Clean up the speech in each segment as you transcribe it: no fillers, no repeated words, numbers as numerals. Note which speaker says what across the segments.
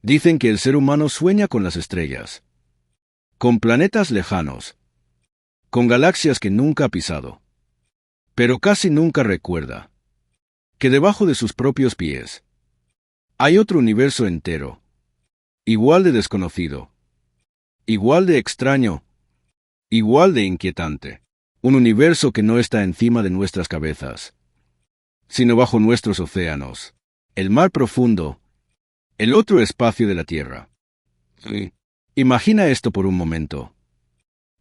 Speaker 1: Dicen que el ser humano sueña con las estrellas, con planetas lejanos, con galaxias que nunca ha pisado, pero casi nunca recuerda que debajo de sus propios pies hay otro universo entero, igual de desconocido, igual de extraño, igual de inquietante. Un universo que no está encima de nuestras cabezas, sino bajo nuestros océanos, el mar profundo, el otro espacio de la Tierra. Sí. Imagina esto por un momento.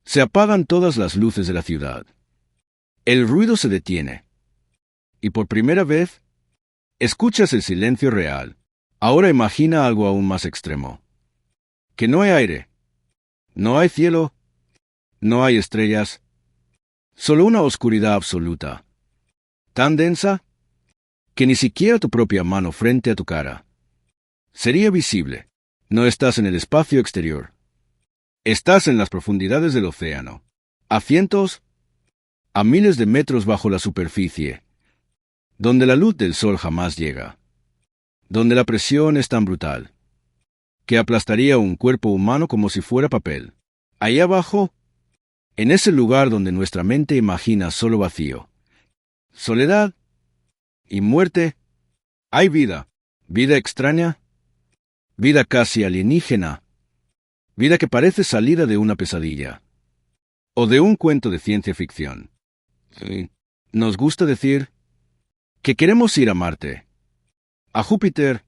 Speaker 1: Se apagan todas las luces de la ciudad. El ruido se detiene. Y por primera vez, escuchas el silencio real. Ahora imagina algo aún más extremo. Que no hay aire, no hay cielo, no hay estrellas, solo una oscuridad absoluta, tan densa que ni siquiera tu propia mano frente a tu cara sería visible. No estás en el espacio exterior. Estás en las profundidades del océano, a cientos, a miles de metros bajo la superficie, donde la luz del sol jamás llega, donde la presión es tan brutal que aplastaría un cuerpo humano como si fuera papel. Ahí abajo, en ese lugar donde nuestra mente imagina solo vacío, soledad y muerte, hay vida, vida extraña, vida casi alienígena, vida que parece salida de una pesadilla o de un cuento de ciencia ficción. Sí. Nos gusta decir que queremos ir a Marte, a Júpiter,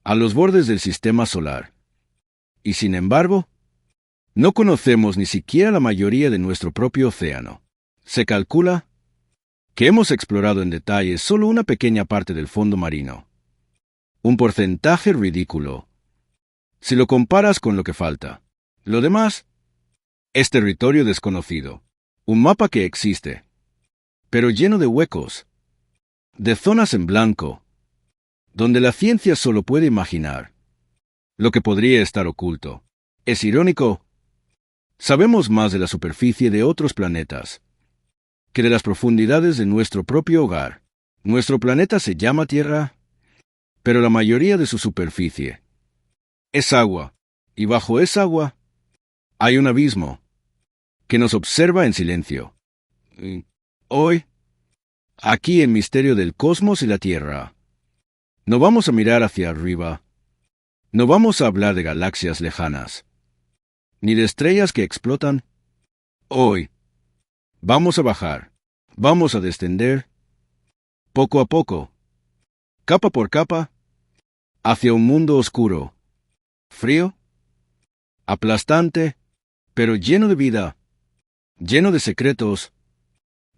Speaker 1: a los bordes del sistema solar. Y sin embargo, no conocemos ni siquiera la mayoría de nuestro propio océano. Se calcula que hemos explorado en detalle solo una pequeña parte del fondo marino. Un porcentaje ridículo, si lo comparas con lo que falta. Lo demás es territorio desconocido. Un mapa que existe, pero lleno de huecos, de zonas en blanco, donde la ciencia solo puede imaginar lo que podría estar oculto. Es irónico. Sabemos más de la superficie de otros planetas que de las profundidades de nuestro propio hogar. Nuestro planeta se llama Tierra, pero la mayoría de su superficie es agua, y bajo esa agua hay un abismo que nos observa en silencio. Hoy, aquí en Misterio del Cosmos y la Tierra, no vamos a mirar hacia arriba, no vamos a hablar de galaxias lejanas, ni de estrellas que explotan. Hoy, vamos a bajar, vamos a descender, poco a poco, capa por capa, hacia un mundo oscuro, frío, aplastante, pero lleno de vida, lleno de secretos,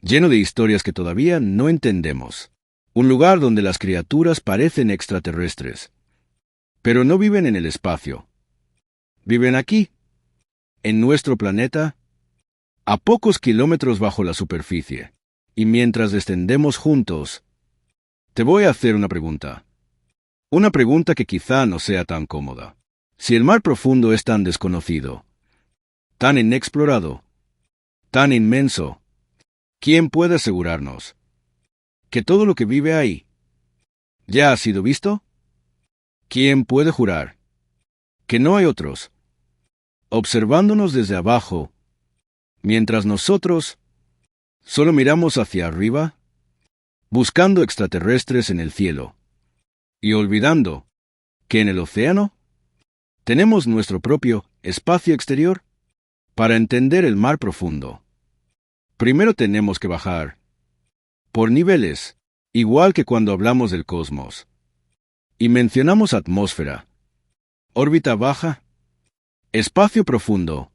Speaker 1: lleno de historias que todavía no entendemos. Un lugar donde las criaturas parecen extraterrestres, pero no viven en el espacio. Viven aquí, en nuestro planeta, a pocos kilómetros bajo la superficie. Y mientras descendemos juntos, te voy a hacer una pregunta. Una pregunta que quizá no sea tan cómoda. Si el mar profundo es tan desconocido, tan inexplorado, tan inmenso, ¿quién puede asegurarnos que todo lo que vive ahí ya ha sido visto? ¿Quién puede jurar que no hay otros observándonos desde abajo, mientras nosotros solo miramos hacia arriba, buscando extraterrestres en el cielo, y olvidando que en el océano tenemos nuestro propio espacio exterior? Para entender el mar profundo, primero tenemos que bajar por niveles, igual que cuando hablamos del cosmos, y mencionamos atmósfera, órbita baja, espacio profundo.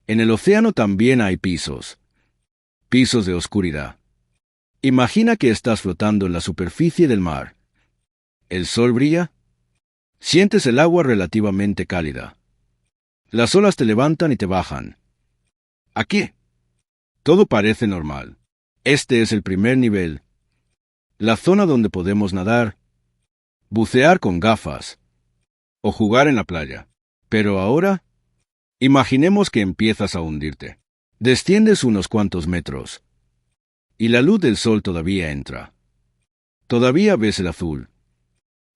Speaker 1: En el océano también hay pisos, pisos de oscuridad. Imagina que estás flotando en la superficie del mar. El sol brilla, sientes el agua relativamente cálida. Las olas te levantan y te bajan. Aquí, todo parece normal. Este es el primer nivel, la zona donde podemos nadar, bucear con gafas o jugar en la playa. Pero ahora, imaginemos que empiezas a hundirte. Desciendes unos cuantos metros, y la luz del sol todavía entra. Todavía ves el azul.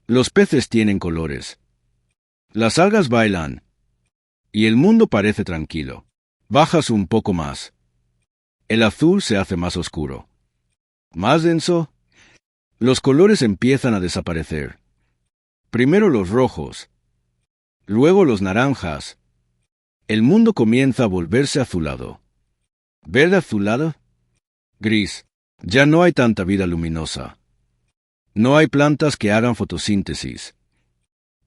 Speaker 1: Los peces tienen colores. Las algas bailan, y el mundo parece tranquilo. Bajas un poco más. El azul se hace más oscuro. Más denso. Los colores empiezan a desaparecer. Primero los rojos, luego los naranjas. El mundo comienza a volverse azulado. ¿Verde azulado? Gris. Ya no hay tanta vida luminosa. No hay plantas que hagan fotosíntesis.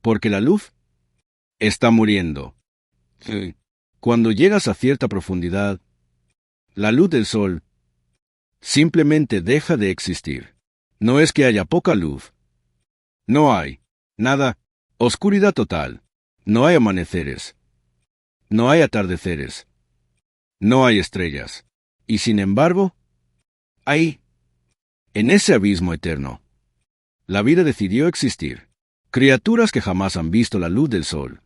Speaker 1: Porque la luz está muriendo. Cuando llegas a cierta profundidad, la luz del sol simplemente deja de existir. No es que haya poca luz. No hay nada. Oscuridad total. No hay amaneceres. No hay atardeceres. No hay estrellas. Y sin embargo, ahí, en ese abismo eterno, la vida decidió existir. Criaturas que jamás han visto la luz del sol.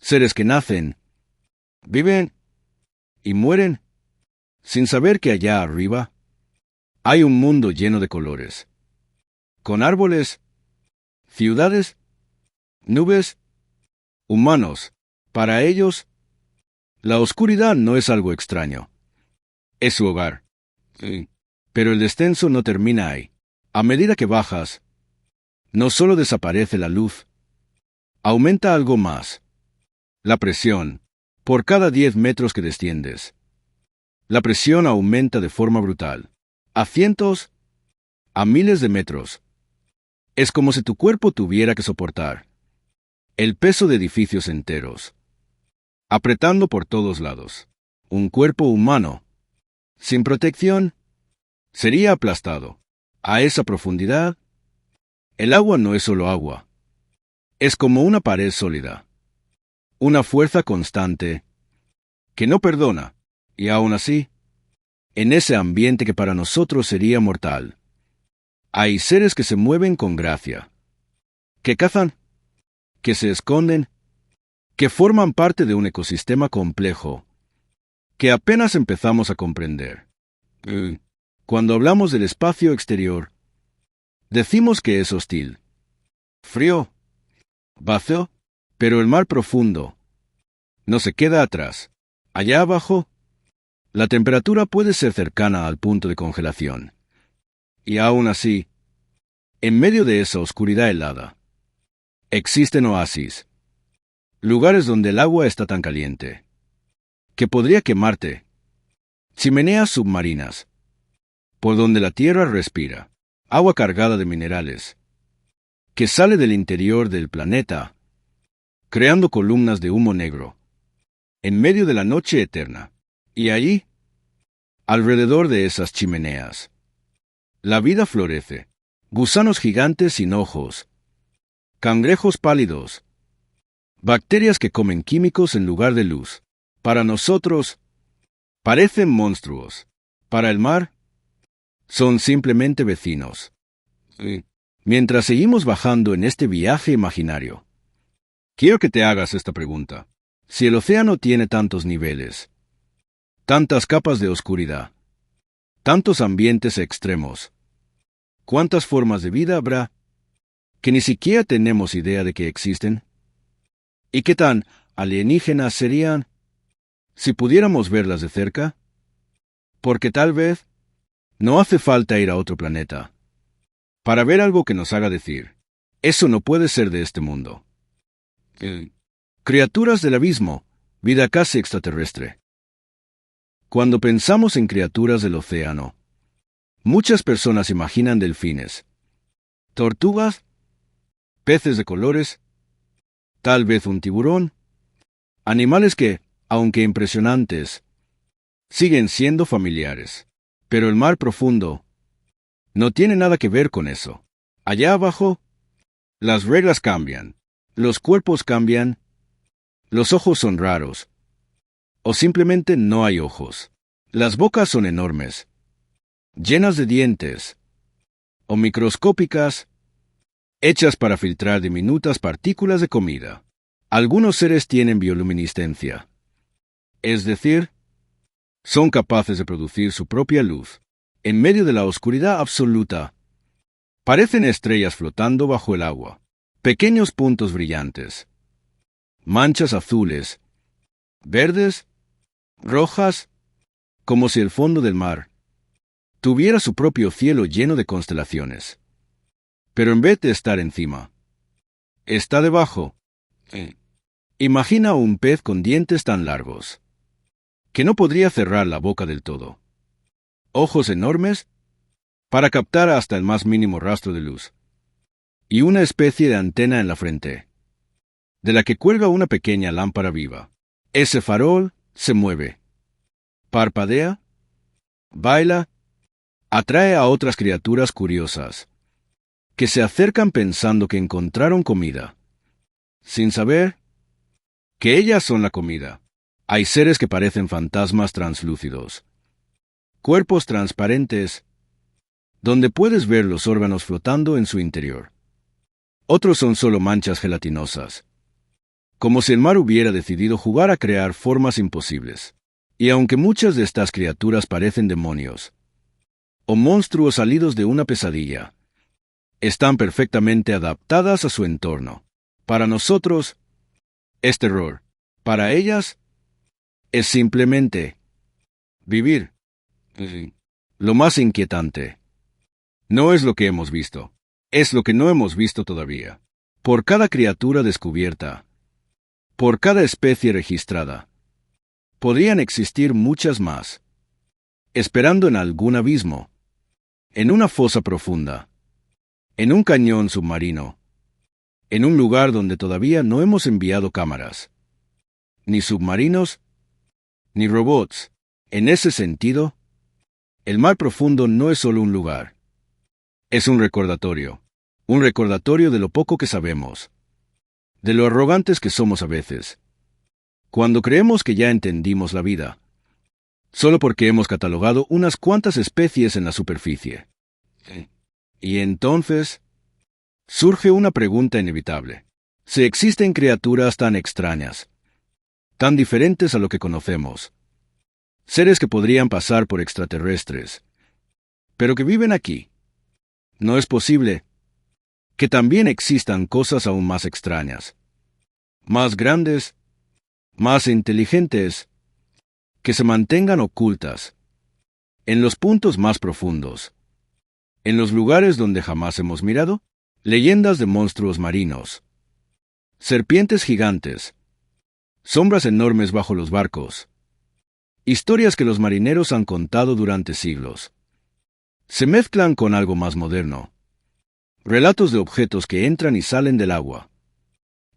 Speaker 1: Seres que nacen, viven y mueren sin saber que allá arriba hay un mundo lleno de colores. Con árboles, ciudades, nubes, humanos. Para ellos, la oscuridad no es algo extraño. Es su hogar. Pero el descenso no termina ahí. A medida que bajas, no solo desaparece la luz, aumenta algo más. La presión, por cada 10 metros que desciendes. La presión aumenta de forma brutal. A cientos, a miles de metros. Es como si tu cuerpo tuviera que soportar el peso de edificios enteros, apretando por todos lados. Un cuerpo humano, sin protección, sería aplastado. A esa profundidad, el agua no es solo agua. Es como una pared sólida. Una fuerza constante que no perdona, y aún así, en ese ambiente que para nosotros sería mortal, hay seres que se mueven con gracia, que cazan, que se esconden, que forman parte de un ecosistema complejo, que apenas empezamos a comprender. Cuando hablamos del espacio exterior, decimos que es hostil, frío, vacío, pero el mar profundo no se queda atrás. Allá abajo, la temperatura puede ser cercana al punto de congelación. Y aún así, en medio de esa oscuridad helada, existen oasis, lugares donde el agua está tan caliente que podría quemarte, chimeneas submarinas, por donde la tierra respira, agua cargada de minerales, que sale del interior del planeta, creando columnas de humo negro, en medio de la noche eterna. Y allí, alrededor de esas chimeneas, la vida florece. Gusanos gigantes sin ojos, cangrejos pálidos, bacterias que comen químicos en lugar de luz. Para nosotros, parecen monstruos. Para el mar, son simplemente vecinos. Mientras seguimos bajando en este viaje imaginario, quiero que te hagas esta pregunta. Si el océano tiene tantos niveles, tantas capas de oscuridad, tantos ambientes extremos, ¿cuántas formas de vida habrá que ni siquiera tenemos idea de que existen? ¿Y qué tan alienígenas serían si pudiéramos verlas de cerca? Porque tal vez no hace falta ir a otro planeta para ver algo que nos haga decir, eso no puede ser de este mundo. Criaturas del abismo, vida casi extraterrestre. Cuando pensamos en criaturas del océano, muchas personas imaginan delfines, tortugas, peces de colores, tal vez un tiburón, animales que, aunque impresionantes, siguen siendo familiares. Pero el mar profundo no tiene nada que ver con eso. Allá abajo, las reglas cambian, los cuerpos cambian, los ojos son raros, o simplemente no hay ojos. Las bocas son enormes, llenas de dientes, o microscópicas, hechas para filtrar diminutas partículas de comida. Algunos seres tienen bioluminiscencia, es decir, son capaces de producir su propia luz. En medio de la oscuridad absoluta, parecen estrellas flotando bajo el agua, pequeños puntos brillantes. manchas azules, verdes, rojas, como si el fondo del mar tuviera su propio cielo lleno de constelaciones. Pero en vez de estar encima, está debajo. Imagina un pez con dientes tan largos que no podría cerrar la boca del todo. Ojos enormes para captar hasta el más mínimo rastro de luz. Y una especie de antena en la frente, de la que cuelga una pequeña lámpara viva. Ese farol se mueve, parpadea, baila, atrae a otras criaturas curiosas, que se acercan pensando que encontraron comida, sin saber que ellas son la comida. Hay seres que parecen fantasmas translúcidos, cuerpos transparentes, donde puedes ver los órganos flotando en su interior. Otros son solo manchas gelatinosas, como si el mar hubiera decidido jugar a crear formas imposibles. Y aunque muchas de estas criaturas parecen demonios, o monstruos salidos de una pesadilla, están perfectamente adaptadas a su entorno. Para nosotros, es terror. Para ellas, es simplemente vivir. Lo más inquietante no es lo que hemos visto, es lo que no hemos visto todavía. Por cada criatura descubierta, por cada especie registrada, podrían existir muchas más, esperando en algún abismo, en una fosa profunda, en un cañón submarino, en un lugar donde todavía no hemos enviado cámaras, ni submarinos, ni robots. En ese sentido, el mar profundo no es solo un lugar. Es un recordatorio de lo poco que sabemos, de lo arrogantes que somos a veces, cuando creemos que ya entendimos la vida, solo porque hemos catalogado unas cuantas especies en la superficie. Y entonces surge una pregunta inevitable. Si existen criaturas tan extrañas, tan diferentes a lo que conocemos, seres que podrían pasar por extraterrestres, pero que viven aquí, ¿no es posible que también existan cosas aún más extrañas, más grandes, más inteligentes, que se mantengan ocultas, en los puntos más profundos, en los lugares donde jamás hemos mirado? Leyendas de monstruos marinos, serpientes gigantes, sombras enormes bajo los barcos, historias que los marineros han contado durante siglos, se mezclan con algo más moderno, relatos de objetos que entran y salen del agua,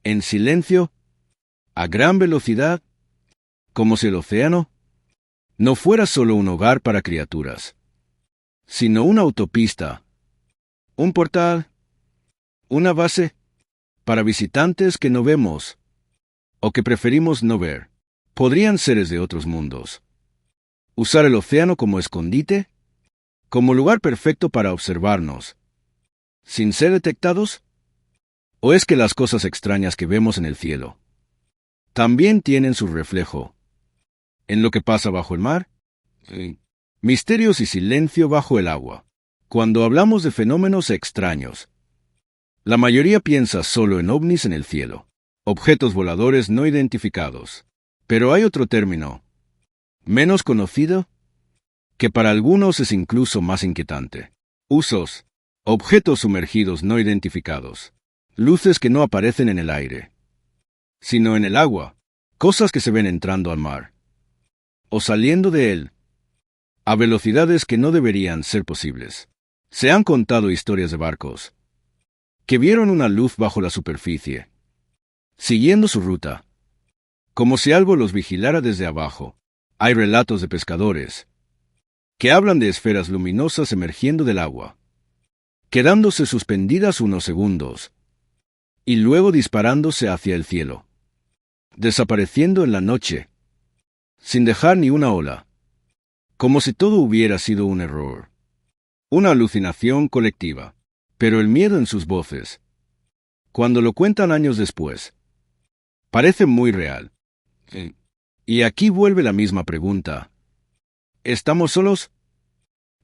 Speaker 1: en silencio, a gran velocidad, como si el océano no fuera solo un hogar para criaturas, sino una autopista, un portal, una base para visitantes que no vemos o que preferimos no ver. Podrían seres de otros mundos usar el océano como escondite, como lugar perfecto para observarnos, sin ser detectados. ¿O es que las cosas extrañas que vemos en el cielo también tienen su reflejo en lo que pasa bajo el mar? Misterios y silencio bajo el agua. Cuando hablamos de fenómenos extraños, la mayoría piensa solo en ovnis en el cielo, objetos voladores no identificados. Pero hay otro término, menos conocido, que para algunos es incluso más inquietante. USOs, objetos sumergidos no identificados. Luces que no aparecen en el aire, sino en el agua, cosas que se ven entrando al mar, o saliendo de él, a velocidades que no deberían ser posibles. Se han contado historias de barcos que vieron una luz bajo la superficie, siguiendo su ruta, como si algo los vigilara desde abajo. Hay relatos de pescadores que hablan de esferas luminosas emergiendo del agua, quedándose suspendidas unos segundos, y luego disparándose hacia el cielo, desapareciendo en la noche, sin dejar ni una ola, como si todo hubiera sido un error, una alucinación colectiva. Pero el miedo en sus voces, cuando lo cuentan años después, parece muy real. Y aquí vuelve la misma pregunta. ¿Estamos solos?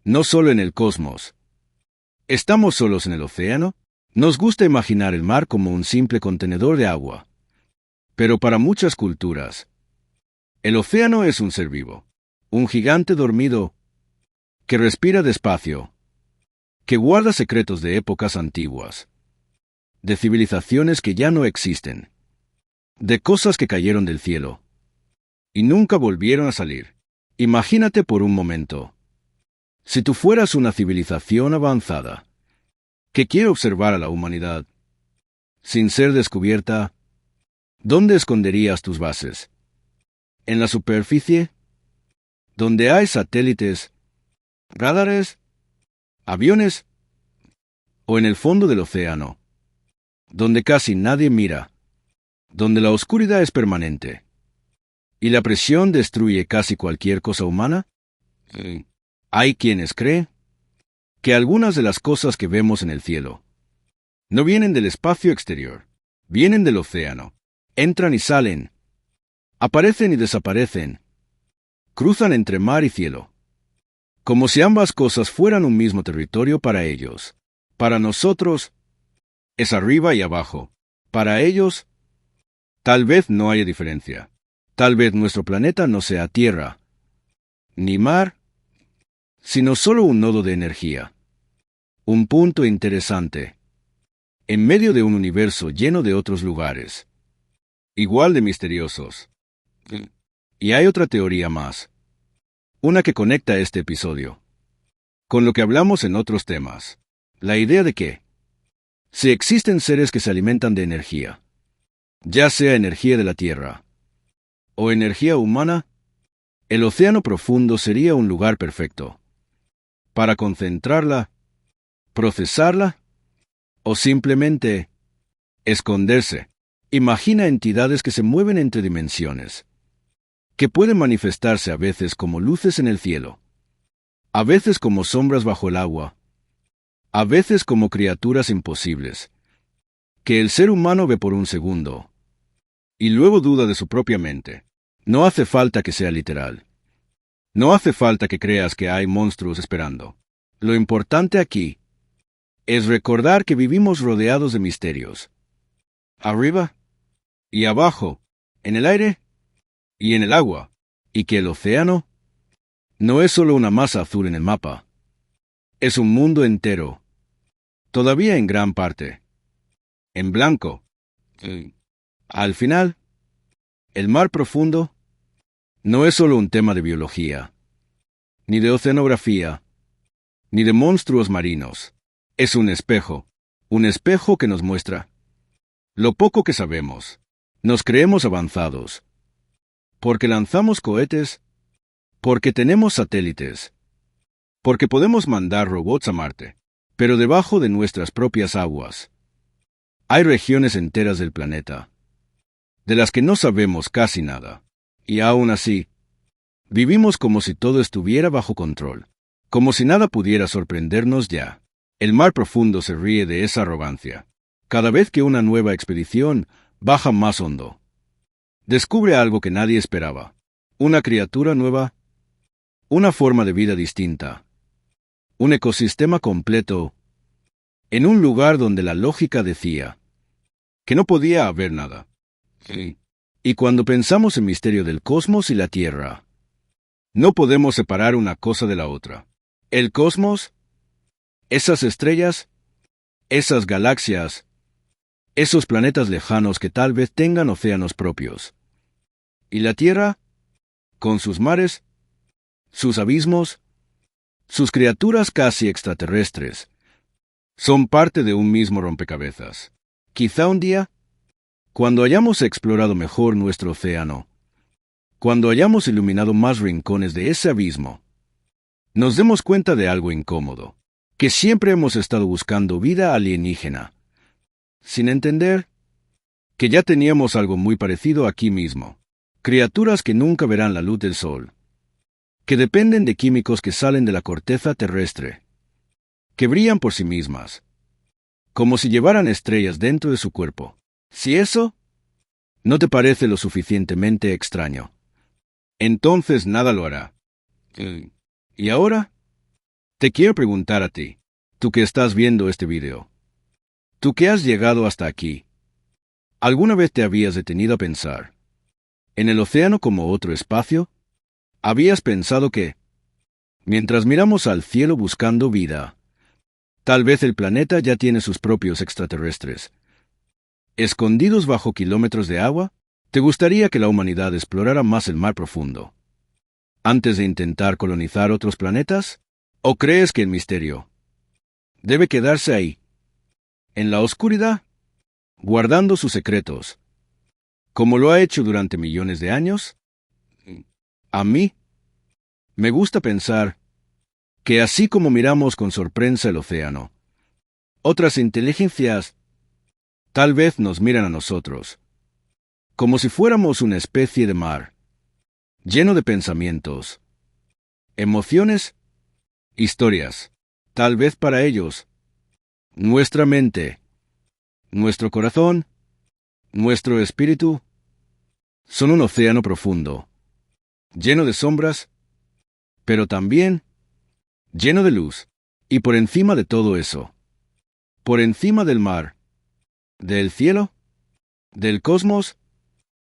Speaker 1: No solo en el cosmos. ¿Estamos solos en el océano? Nos gusta imaginar el mar como un simple contenedor de agua, Pero para muchas culturas, el océano es un ser vivo, un gigante dormido que respira despacio, que guarda secretos de épocas antiguas, de civilizaciones que ya no existen, de cosas que cayeron del cielo y nunca volvieron a salir. Imagínate por un momento, si tú fueras una civilización avanzada que quiere observar a la humanidad sin ser descubierta, ¿dónde esconderías tus bases? ¿En la superficie? ¿Donde hay satélites, radares, aviones? ¿O en el fondo del océano, donde casi nadie mira, donde la oscuridad es permanente y la presión destruye casi cualquier cosa humana? Hay quienes creen que algunas de las cosas que vemos en el cielo no vienen del espacio exterior, vienen del océano, entran y salen, aparecen y desaparecen, cruzan entre mar y cielo, como si ambas cosas fueran un mismo territorio para ellos. Para nosotros, es arriba y abajo. Para ellos, tal vez no haya diferencia. Tal vez nuestro planeta no sea tierra, ni mar, sino solo un nodo de energía. Un punto interesante, en medio de un universo lleno de otros lugares, igual de misteriosos. Y hay otra teoría más, una que conecta este episodio con lo que hablamos en otros temas. La idea de que, si existen seres que se alimentan de energía, ya sea energía de la Tierra o energía humana, el océano profundo sería un lugar perfecto para concentrarla, procesarla o simplemente esconderse. Imagina entidades que se mueven entre dimensiones, que pueden manifestarse a veces como luces en el cielo, a veces como sombras bajo el agua, a veces como criaturas imposibles, que el ser humano ve por un segundo, y luego duda de su propia mente. No hace falta que sea literal. No hace falta que creas que hay monstruos esperando. Lo importante aquí es recordar que vivimos rodeados de misterios. Arriba y abajo, en el aire y en el agua, y que el océano no es solo una masa azul en el mapa. Es un mundo entero, todavía en gran parte, en blanco. Al final, el mar profundo no es solo un tema de biología, ni de oceanografía, ni de monstruos marinos. Es un espejo que nos muestra lo poco que sabemos. Nos creemos avanzados, porque lanzamos cohetes, porque tenemos satélites, porque podemos mandar robots a Marte, pero debajo de nuestras propias aguas hay regiones enteras del planeta, de las que no sabemos casi nada, y aún así, vivimos como si todo estuviera bajo control, como si nada pudiera sorprendernos ya. El mar profundo se ríe de esa arrogancia. Cada vez que una nueva expedición baja más hondo, descubre algo que nadie esperaba, una criatura nueva, una forma de vida distinta, un ecosistema completo, en un lugar donde la lógica decía que no podía haber nada. Y cuando pensamos en misterio del cosmos y la Tierra, no podemos separar una cosa de la otra. El cosmos, esas estrellas, esas galaxias, esos planetas lejanos que tal vez tengan océanos propios. Y la Tierra, con sus mares, sus abismos, sus criaturas casi extraterrestres, son parte de un mismo rompecabezas. Quizá un día, cuando hayamos explorado mejor nuestro océano, cuando hayamos iluminado más rincones de ese abismo, nos demos cuenta de algo incómodo, que siempre hemos estado buscando vida alienígena, sin entender que ya teníamos algo muy parecido aquí mismo. Criaturas que nunca verán la luz del sol, que dependen de químicos que salen de la corteza terrestre, que brillan por sí mismas, como si llevaran estrellas dentro de su cuerpo. Si eso no te parece lo suficientemente extraño, entonces nada lo hará. Y ahora, te quiero preguntar a ti, tú que estás viendo este video, tú que has llegado hasta aquí, ¿Alguna vez te habías detenido a pensar en el océano como otro espacio? ¿Habías pensado que, mientras miramos al cielo buscando vida, tal vez el planeta ya tiene sus propios extraterrestres, escondidos bajo kilómetros de agua? ¿Te gustaría que la humanidad explorara más el mar profundo antes de intentar colonizar otros planetas? ¿O crees que el misterio debe quedarse ahí, en la oscuridad, guardando sus secretos, como lo ha hecho durante millones de años? A mí me gusta pensar que así como miramos con sorpresa el océano, otras inteligencias tal vez nos miran a nosotros, como si fuéramos una especie de mar, lleno de pensamientos, emociones, historias. Tal vez para ellos, nuestra mente, nuestro corazón, nuestro espíritu, son un océano profundo, lleno de sombras, pero también lleno de luz. Y por encima de todo eso, por encima del mar, del cielo, del cosmos,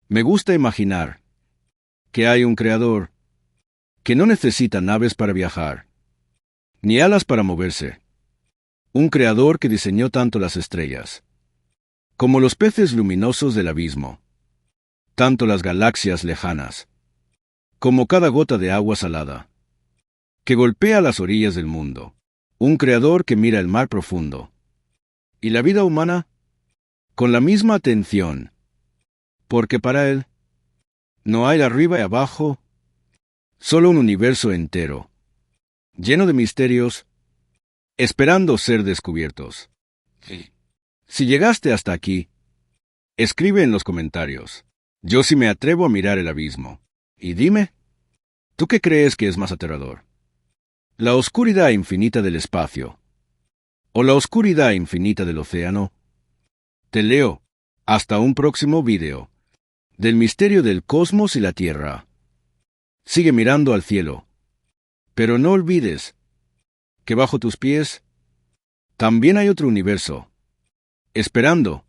Speaker 1: me gusta imaginar que hay un creador que no necesita naves para viajar, ni alas para moverse. Un creador que diseñó tanto las estrellas, como los peces luminosos del abismo, tanto las galaxias lejanas, como cada gota de agua salada, que golpea las orillas del mundo. Un creador que mira el mar profundo, y la vida humana, con la misma atención, porque para él no hay arriba y abajo, solo un universo entero, lleno de misterios, esperando ser descubiertos. Si llegaste hasta aquí, escribe en los comentarios. Yo sí me atrevo a mirar el abismo. Y dime, ¿tú qué crees que es más aterrador? ¿La oscuridad infinita del espacio o la oscuridad infinita del océano? Te leo. Hasta un próximo video del misterio del cosmos y la Tierra. Sigue mirando al cielo, pero no olvides que bajo tus pies también hay otro universo, esperando